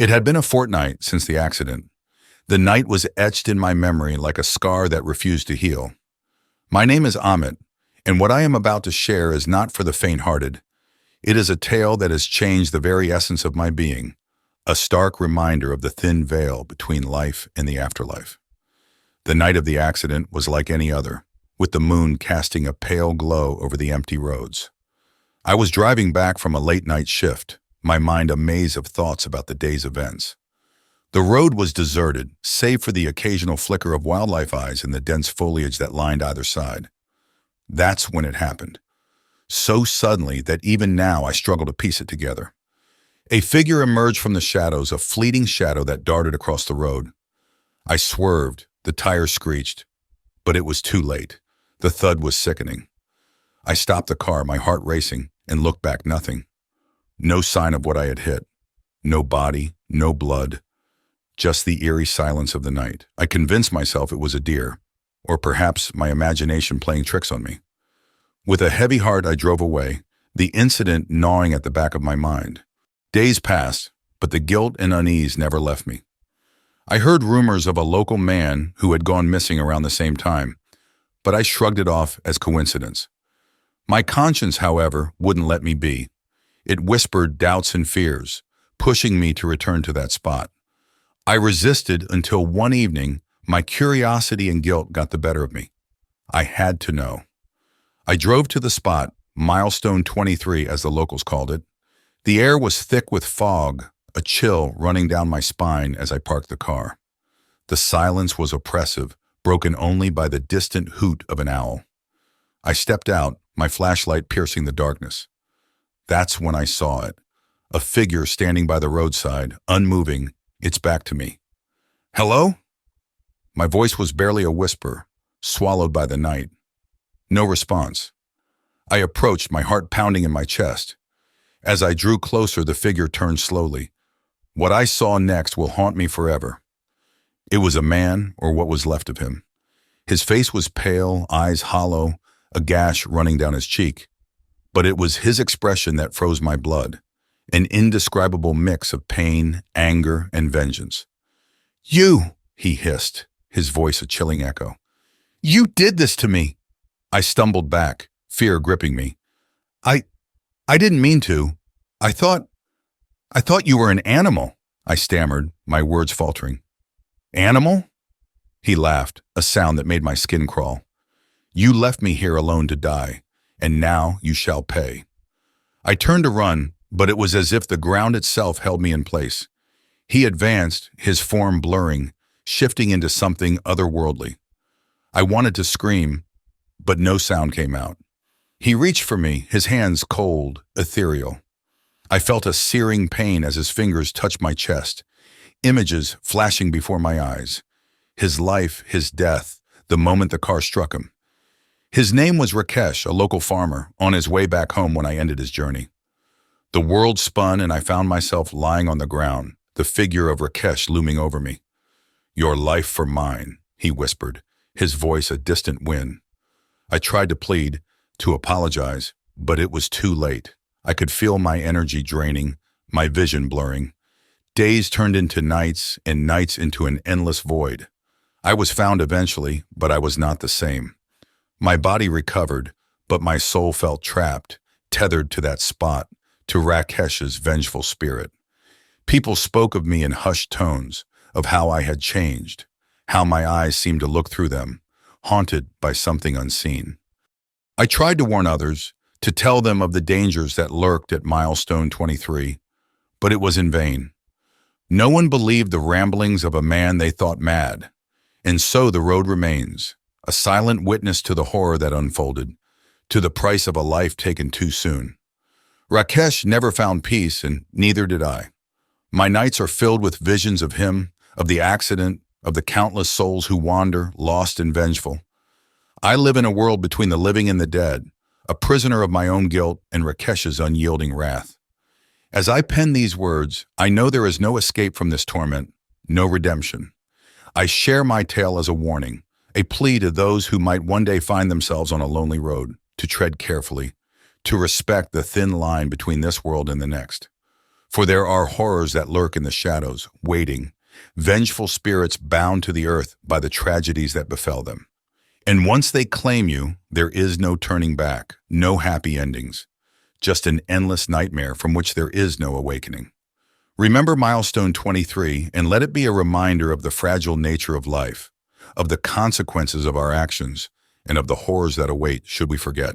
It had been a fortnight since the accident. The night was etched in my memory like a scar that refused to heal. My name is Amit, and what I am about to share is not for the faint-hearted. It is a tale that has changed the very essence of my being, a stark reminder of the thin veil between life and the afterlife. The night of the accident was like any other, with the moon casting a pale glow over the empty roads. I was driving back from a late-night shift, my mind a maze of thoughts about the day's events. The road was deserted, save for the occasional flicker of wildlife eyes in the dense foliage that lined either side. That's when it happened. So suddenly that even now I struggle to piece it together. A figure emerged from the shadows, a fleeting shadow that darted across the road. I swerved, the tires screeched, but it was too late. The thud was sickening. I stopped the car, my heart racing, and looked back, nothing. No sign of what I had hit. No body, no blood. Just the eerie silence of the night. I convinced myself it was a deer, or perhaps my imagination playing tricks on me. With a heavy heart, I drove away, the incident gnawing at the back of my mind. Days passed, but the guilt and unease never left me. I heard rumors of a local man who had gone missing around the same time, but I shrugged it off as coincidence. My conscience, however, wouldn't let me be. It whispered doubts and fears, pushing me to return to that spot. I resisted until one evening, my curiosity and guilt got the better of me. I had to know. I drove to the spot, Milestone 23 as the locals called it. The air was thick with fog, a chill running down my spine as I parked the car. The silence was oppressive, broken only by the distant hoot of an owl. I stepped out, my flashlight piercing the darkness. That's when I saw it, a figure standing by the roadside, unmoving, its back to me. "Hello?" My voice was barely a whisper, swallowed by the night. No response. I approached, my heart pounding in my chest. As I drew closer, the figure turned slowly. What I saw next will haunt me forever. It was a man, or what was left of him. His face was pale, eyes hollow, a gash running down his cheek. But it was his expression that froze my blood, an indescribable mix of pain, anger, and vengeance. "You!" he hissed, his voice a chilling echo. "You did this to me!" I stumbled back, fear gripping me. I didn't mean to. I thought you were an animal," I stammered, my words faltering. "Animal?" He laughed, a sound that made my skin crawl. "You left me here alone to die, and now you shall pay." I turned to run, but it was as if the ground itself held me in place. He advanced, his form blurring, shifting into something otherworldly. I wanted to scream, but no sound came out. He reached for me, his hands cold, ethereal. I felt a searing pain as his fingers touched my chest, images flashing before my eyes. His life, his death, the moment the car struck him. His name was Rakesh, a local farmer, on his way back home when I ended his journey. The world spun and I found myself lying on the ground, the figure of Rakesh looming over me. "Your life for mine," he whispered, his voice a distant wind. I tried to plead, to apologize, but it was too late. I could feel my energy draining, my vision blurring. Days turned into nights, and nights into an endless void. I was found eventually, but I was not the same. My body recovered, but my soul felt trapped, tethered to that spot, to Rakesh's vengeful spirit. People spoke of me in hushed tones, of how I had changed, how my eyes seemed to look through them, haunted by something unseen. I tried to warn others, to tell them of the dangers that lurked at Milestone 23, but it was in vain. No one believed the ramblings of a man they thought mad, and so the road remains, a silent witness to the horror that unfolded, to the price of a life taken too soon. Rakesh never found peace, and neither did I. My nights are filled with visions of him, of the accident, of the countless souls who wander, lost and vengeful. I live in a world between the living and the dead, a prisoner of my own guilt and Rakesh's unyielding wrath. As I pen these words, I know there is no escape from this torment, no redemption. I share my tale as a warning, a plea to those who might one day find themselves on a lonely road, to tread carefully, to respect the thin line between this world and the next. For there are horrors that lurk in the shadows, waiting, vengeful spirits bound to the earth by the tragedies that befell them. And once they claim you, there is no turning back, no happy endings, just an endless nightmare from which there is no awakening. Remember Milestone 23 and let it be a reminder of the fragile nature of life, of the consequences of our actions, and of the horrors that await should we forget.